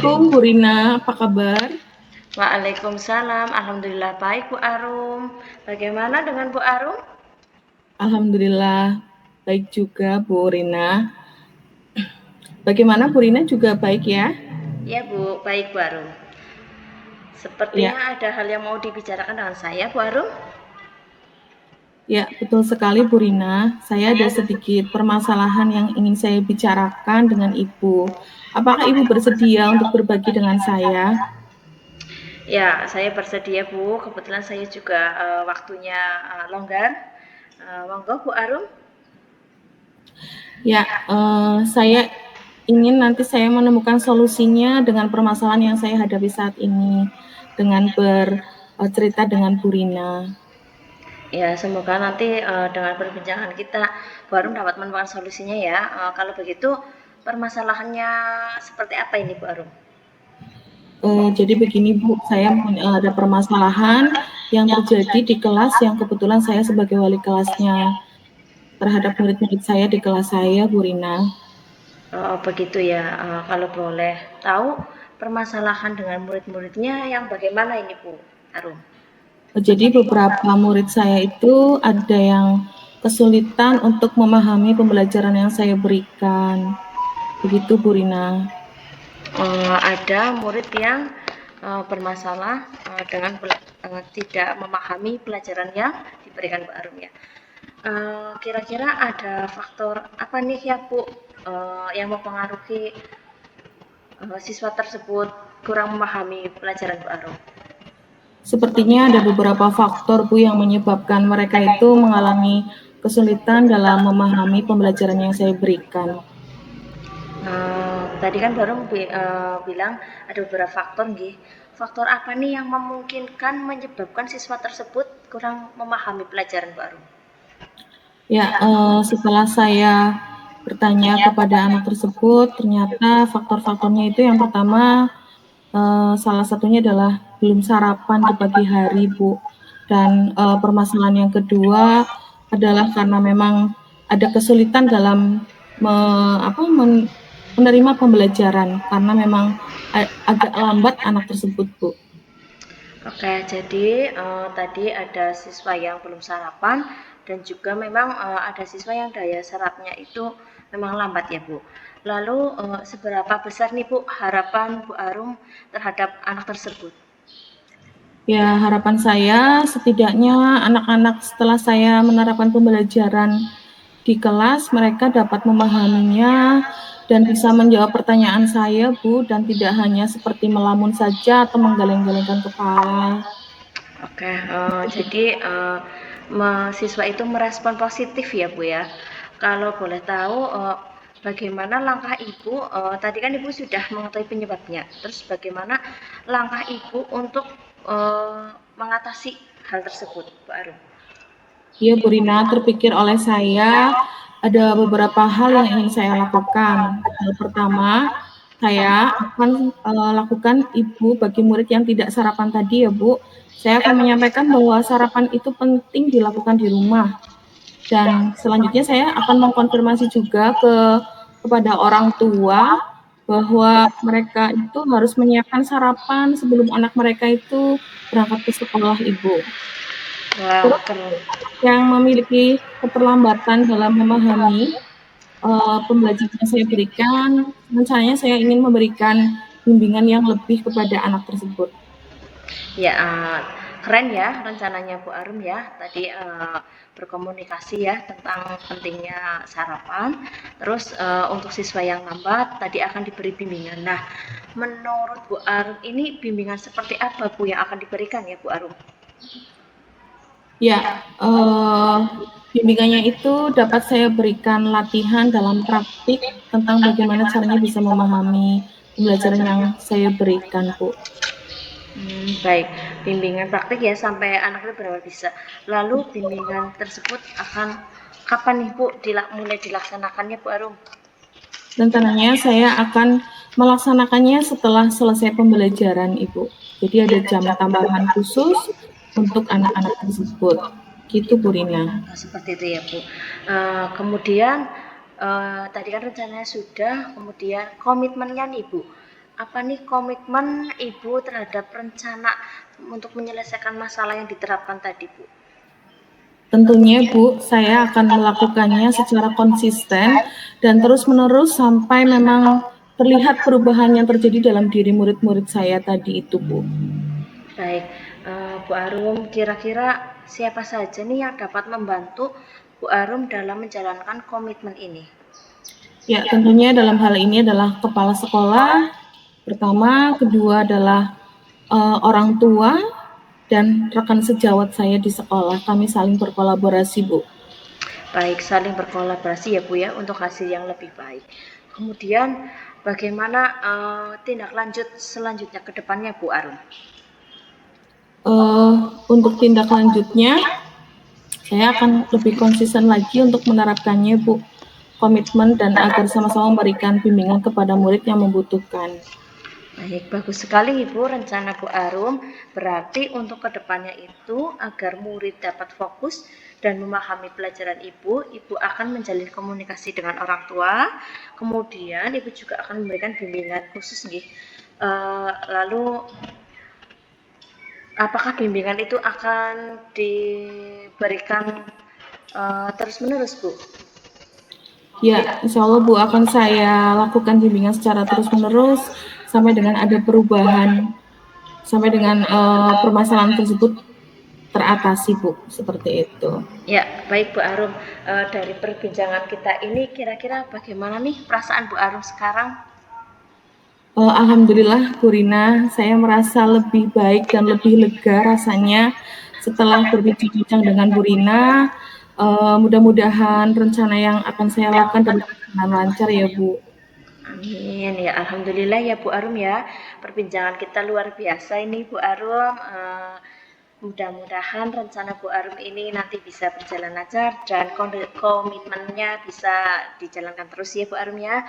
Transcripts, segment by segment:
Assalamualaikum Bu Rina, apa kabar? Waalaikumsalam, alhamdulillah baik Bu Arum. Bagaimana dengan Bu Arum? Alhamdulillah baik juga Bu Rina. Bagaimana Bu Rina juga baik ya? Ya Bu, baik Bu Arum. Ya, Sepertinya ada hal yang mau dibicarakan dengan saya Bu Arum. ya betul sekali Bu Rina. Saya ada sedikit permasalahan yang ingin saya bicarakan dengan Ibu. Apakah Ibu bersedia untuk berbagi dengan saya? Ya, saya bersedia Bu. Kebetulan saya juga waktunya longgar. Monggo Bu Arum. Ya, saya ingin nanti saya menemukan solusinya dengan permasalahan yang saya hadapi saat ini dengan bercerita dengan Bu Rina. Ya, semoga nanti dengan perbincangan kita Bu Arum dapat menemukan solusinya ya. Kalau begitu, permasalahannya seperti apa ini Bu Arum? Jadi begini Bu, saya ada permasalahan yang terjadi di kelas yang kebetulan saya sebagai wali kelasnya terhadap murid-murid saya di kelas saya, Bu Rina. Oh, begitu ya. Kalau boleh tahu permasalahan dengan murid-muridnya yang bagaimana ini Bu Arum? Jadi beberapa murid saya itu ada yang kesulitan untuk memahami pembelajaran yang saya berikan. Begitu Bu Rina. Ada murid yang bermasalah dengan tidak memahami pelajaran yang diberikan Bu Arum ya. Kira-kira ada faktor apa nih ya Bu yang mempengaruhi siswa tersebut kurang memahami pelajaran Bu Arum? Sepertinya ada beberapa faktor Bu yang menyebabkan mereka itu mengalami kesulitan dalam memahami pembelajaran yang saya berikan. Tadi kan baru bilang ada beberapa faktor nih. Faktor apa nih yang memungkinkan menyebabkan siswa tersebut kurang memahami pelajaran baru? Ya, setelah saya bertanya kepada anak tersebut, ternyata faktor-faktornya itu yang pertama, salah satunya adalah belum sarapan di pagi hari, Bu. Dan permasalahan yang kedua adalah karena memang ada kesulitan dalam me, menerima pembelajaran karena memang agak lambat anak tersebut, Bu. Oke, jadi tadi ada siswa yang belum sarapan dan juga memang ada siswa yang daya serapnya itu memang lambat ya Bu. Lalu seberapa besar nih Bu harapan Bu Arum terhadap anak tersebut? Ya, harapan saya setidaknya anak-anak setelah saya menerapkan pembelajaran di kelas, mereka dapat memahaminya dan bisa menjawab pertanyaan saya, Bu, dan tidak hanya seperti melamun saja atau menggeleng-gelengkan kepala. Oke, jadi siswa itu merespon positif ya Bu ya. Kalau boleh tahu bagaimana langkah Ibu, tadi kan Ibu sudah mengetahui penyebabnya, terus bagaimana langkah Ibu untuk mengatasi hal tersebut Bu Arum? Ya, Bu Rina, terpikir oleh saya ada beberapa hal yang ingin saya lakukan. Hal pertama, saya akan lakukan Ibu bagi murid yang tidak sarapan tadi ya, Bu. Saya akan menyampaikan bahwa sarapan itu penting dilakukan di rumah. Dan selanjutnya saya akan mengkonfirmasi juga kepada orang tua bahwa mereka itu harus menyiapkan sarapan sebelum anak mereka itu berangkat ke sekolah, Ibu. Wow, Terus keren. yang memiliki keterlambatan dalam memahami pembelajaran yang saya berikan, rencananya saya ingin memberikan bimbingan yang lebih kepada anak tersebut. Ya, keren ya rencananya Bu Arum ya. Tadi berkomunikasi ya tentang pentingnya sarapan. Terus untuk siswa yang lambat tadi akan diberi bimbingan. Nah, menurut Bu Arum ini bimbingan seperti apa Bu yang akan diberikan ya Bu Arum? Ya, eh, bimbingannya itu dapat saya berikan latihan dalam praktik tentang bagaimana caranya bisa memahami pembelajaran yang saya berikan, Bu. Baik, bimbingan praktik ya sampai anak itu benar-benar bisa. Lalu bimbingan tersebut akan kapan nih Bu mulai dilaksanakannya Bu Arum? Rencananya saya akan melaksanakannya setelah selesai pembelajaran, Ibu. Jadi ada jam tambahan khusus untuk anak-anak tersebut. Gitu, Bu Rina. Seperti itu ya Bu. Kemudian tadi kan rencananya sudah, kemudian komitmennya nih Bu. apa nih komitmen Ibu terhadap rencana untuk menyelesaikan masalah yang diterapkan tadi, Bu? Tentunya Bu, saya akan melakukannya secara konsisten dan terus-menerus sampai memang terlihat perubahan yang terjadi dalam diri murid-murid saya tadi itu, Bu. Baik, Bu Arum, kira-kira siapa saja nih yang dapat membantu Bu Arum dalam menjalankan komitmen ini? Ya, tentunya dalam hal ini adalah kepala sekolah, pertama, kedua adalah orang tua, dan rekan sejawat saya di sekolah. Kami saling berkolaborasi, Bu. Baik, saling berkolaborasi ya Bu ya untuk hasil yang lebih baik. Kemudian bagaimana tindak lanjut selanjutnya ke depannya Bu Arum? Untuk tindak lanjutnya, saya akan lebih konsisten lagi untuk menerapkannya, Bu. Komitmen dan agar sama-sama memberikan bimbingan kepada murid yang membutuhkan. Baik, bagus sekali Ibu rencana Bu Arum. Berarti untuk kedepannya itu agar murid dapat fokus dan memahami pelajaran Ibu akan menjalin komunikasi dengan orang tua. Kemudian Ibu juga akan memberikan bimbingan khusus nih. Lalu apakah bimbingan itu akan diberikan terus-menerus, Bu? Ya, insya Allah Bu akan saya lakukan bimbingan secara terus-menerus sampai dengan ada perubahan, sampai dengan permasalahan tersebut teratasi, Bu, seperti itu. Ya, baik Bu Arum. Dari perbincangan kita ini kira-kira bagaimana nih perasaan Bu Arum sekarang? Alhamdulillah, Bu Rina, saya merasa lebih baik dan lebih lega rasanya setelah berbincang-bincang dengan Bu Rina. Mudah-mudahan rencana yang akan saya lakukan dapat berjalan lancar ya, Bu. Amin ya, alhamdulillah ya Bu Arum ya. Perbincangan kita luar biasa ini Bu Arum. Mudah-mudahan rencana Bu Arum ini nanti bisa berjalan lancar dan komitmennya bisa dijalankan terus ya Bu Arum ya.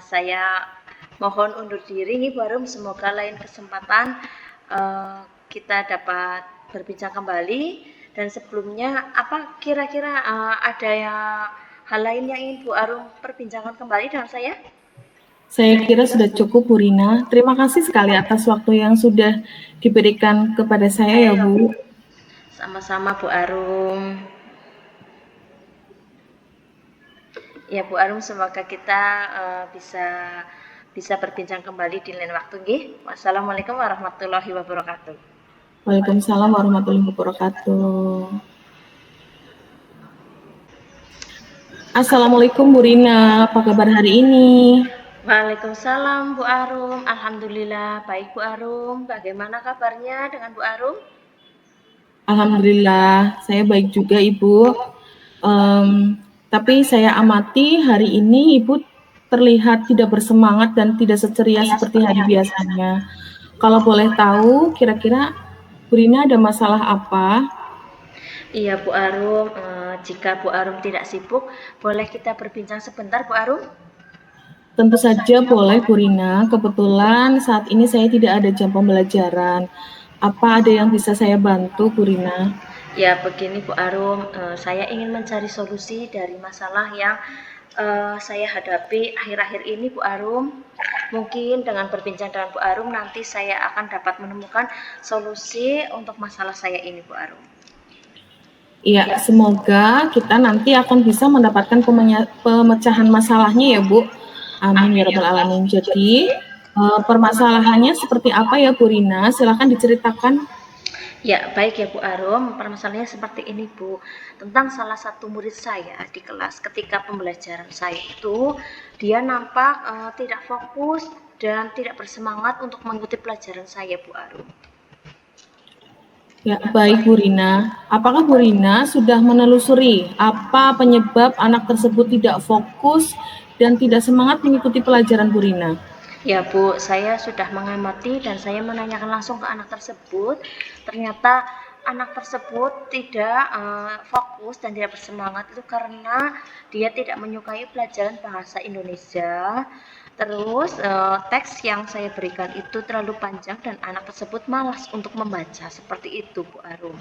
Saya mohon undur diri nih Bu Arum. Semoga lain kesempatan kita dapat berbincang kembali. Dan sebelumnya, apa kira-kira ada hal lain yang ingin Bu Arum perbincangkan kembali dengan saya? Saya kira sudah cukup, Bu Rina. Terima kasih sekali atas waktu yang sudah diberikan kepada saya ya, Bu. Sama-sama Bu Arum. Ya Bu Arum, semoga kita bisa berbincang kembali di lain waktu nggih. Wassalamualaikum warahmatullahi wabarakatuh. Waalaikumsalam warahmatullahi wabarakatuh. Assalamualaikum Bu Rina, apa kabar hari ini? Waalaikumsalam Bu Arum, alhamdulillah baik Bu Arum. Bagaimana kabarnya dengan Bu Arum? Alhamdulillah, saya baik juga Ibu. Tapi saya amati hari ini Ibu terlihat tidak bersemangat dan tidak seceria seperti hari biasanya. Kalau boleh tahu, kira-kira Bu Rina ada masalah apa? Iya Bu Arum, jika Bu Arum tidak sibuk, boleh kita berbincang sebentar Bu Arum? Tentu saja boleh Bu Rina, kebetulan saat ini saya tidak ada jam pembelajaran. Apa ada yang bisa saya bantu Bu Rina? Ya begini Bu Arum, saya ingin mencari solusi dari masalah yang saya hadapi akhir-akhir ini Bu Arum. Mungkin dengan berbincang dengan Bu Arum nanti saya akan dapat menemukan solusi untuk masalah saya ini Bu Arum. Iya, semoga kita nanti akan bisa mendapatkan pemecahan masalahnya ya Bu. Amin ya rabbal alamin. Jadi permasalahannya seperti apa ya Bu Rina? Silahkan diceritakan. Ya, baik ya Bu Arum, permasalahannya seperti ini Bu. Tentang salah satu murid saya di kelas ketika pembelajaran saya itu, dia nampak tidak fokus dan tidak bersemangat untuk mengikuti pelajaran saya Bu Arum. Ya, baik Bu Rina. Apakah Bu Rina sudah menelusuri apa penyebab anak tersebut tidak fokus dan tidak semangat mengikuti pelajaran Bu Rina? Ya Bu, saya sudah mengamati dan saya menanyakan langsung ke anak tersebut. Ternyata anak tersebut tidak fokus dan tidak bersemangat itu karena dia tidak menyukai pelajaran bahasa Indonesia. Terus teks yang saya berikan itu terlalu panjang dan anak tersebut malas untuk membaca. Seperti itu Bu Arum.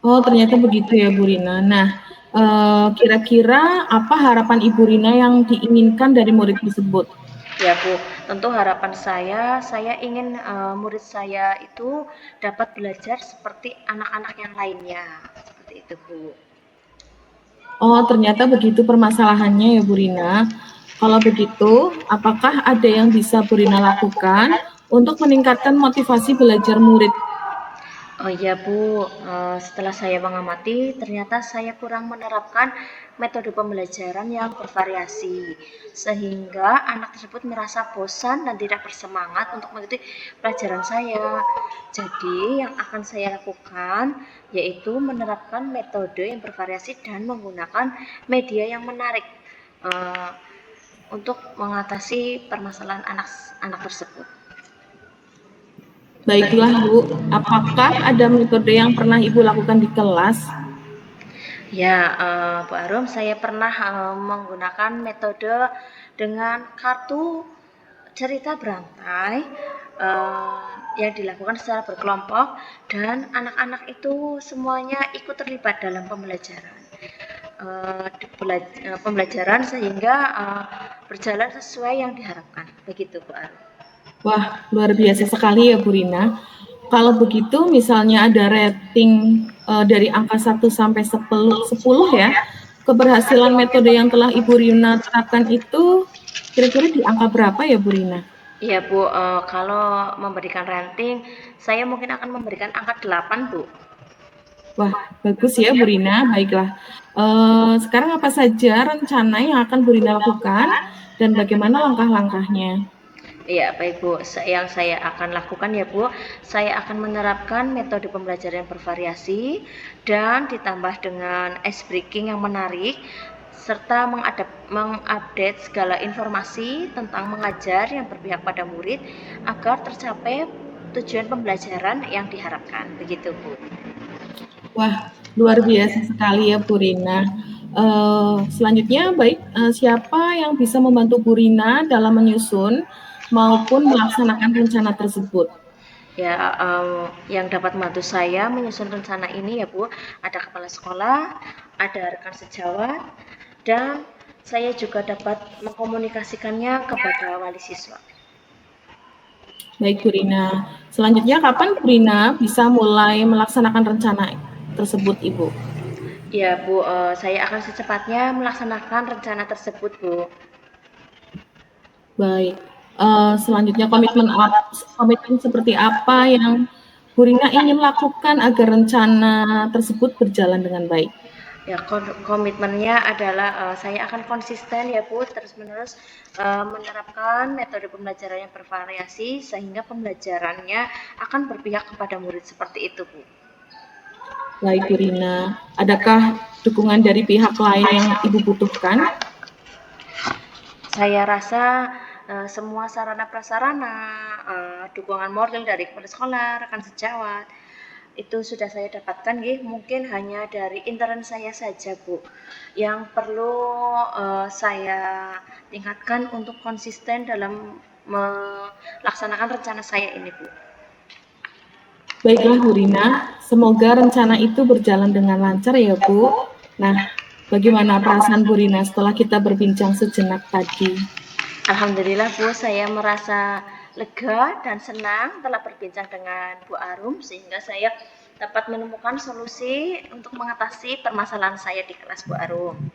Oh, ternyata begitu ya Bu Rina. Nah, kira-kira apa harapan Ibu Rina yang diinginkan dari murid tersebut? Ya Bu, tentu harapan saya ingin murid saya itu dapat belajar seperti anak-anak yang lainnya, seperti itu Bu. Oh, ternyata begitu permasalahannya ya Bu Rina. Kalau begitu, apakah ada yang bisa Bu Rina lakukan untuk meningkatkan motivasi belajar murid? Oh iya Bu, setelah saya mengamati, ternyata saya kurang menerapkan metode pembelajaran yang bervariasi, sehingga anak tersebut merasa bosan dan tidak bersemangat untuk mengikuti pelajaran saya. Jadi, yang akan saya lakukan yaitu menerapkan metode yang bervariasi dan menggunakan media yang menarik eh, untuk mengatasi permasalahan anak-anak tersebut. Baiklah Bu, apakah ada metode yang pernah Ibu lakukan di kelas? Ya, Bu Arum, saya pernah menggunakan metode dengan kartu cerita berantai eh, yang dilakukan secara berkelompok dan anak-anak itu semuanya ikut terlibat dalam pembelajaran. Pembelajaran sehingga berjalan sesuai yang diharapkan. Begitu, Bu Arum. Wah, luar biasa sekali ya Bu Rina. Kalau begitu misalnya ada rating dari angka 1 sampai 10 ya, keberhasilan metode yang telah Ibu Rina terapkan itu kira-kira di angka berapa ya Bu Rina? Iya Bu, kalau memberikan ranting, saya mungkin akan memberikan angka 8 Bu. Wah, bagus ya Bu Rina, baiklah. Sekarang apa saja rencana yang akan Bu Rina lakukan dan bagaimana langkah-langkahnya? Iya, baik Bu. Yang saya akan lakukan ya Bu, saya akan menerapkan metode pembelajaran yang bervariasi dan ditambah dengan ice breaking yang menarik, serta mengupdate segala informasi tentang mengajar yang berpihak pada murid agar tercapai tujuan pembelajaran yang diharapkan. Begitu Bu. Wah, luar biasa sekali ya Bu Rina. Selanjutnya, baik, siapa yang bisa membantu Bu Rina dalam menyusun maupun melaksanakan rencana tersebut? Ya, yang dapat membantu saya menyusun rencana ini ya Bu, ada kepala sekolah, ada rekan sejawat, dan saya juga dapat mengkomunikasikannya kepada wali siswa. Baik Bu Rina. Selanjutnya, kapan Bu Rina bisa mulai melaksanakan rencana tersebut, Ibu? Ya Bu, saya akan secepatnya melaksanakan rencana tersebut Bu. Baik. Selanjutnya, komitmen seperti apa yang Bu Rina ingin lakukan agar rencana tersebut berjalan dengan baik? Ya, komitmennya adalah saya akan konsisten ya Bu, terus-menerus menerapkan metode pembelajaran yang bervariasi sehingga pembelajarannya akan berpihak kepada murid seperti itu Bu. Baik Bu Rina, adakah dukungan dari pihak lain yang Ibu butuhkan? Saya rasa semua sarana prasarana, dukungan moral dari kepala sekolah, rekan sejawat, itu sudah saya dapatkan ya, mungkin hanya dari intern saya saja Bu, yang perlu saya tingkatkan untuk konsisten dalam melaksanakan rencana saya ini Bu. Baiklah Bu Rina, semoga rencana itu berjalan dengan lancar ya Bu. Nah, bagaimana perasaan Bu Rina setelah kita berbincang sejenak tadi? Alhamdulillah Bu, saya merasa lega dan senang telah berbincang dengan Bu Arum sehingga saya dapat menemukan solusi untuk mengatasi permasalahan saya di kelas Bu Arum.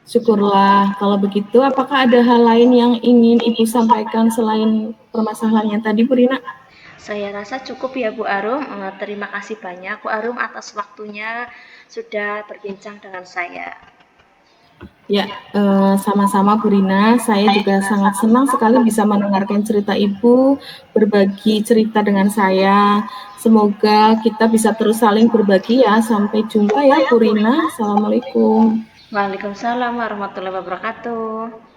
Syukurlah. Kalau begitu, apakah ada hal lain yang ingin Ibu sampaikan selain permasalahan yang tadi, Bu Rina? Saya rasa cukup ya Bu Arum. Terima kasih banyak Bu Arum atas waktunya sudah berbincang dengan saya. Ya, sama-sama Bu Rina. Saya juga sangat senang sekali bisa mendengarkan cerita Ibu, berbagi cerita dengan saya. Semoga kita bisa terus saling berbagi ya. Sampai jumpa ya Bu Rina. Assalamualaikum. Waalaikumsalam warahmatullahi wabarakatuh.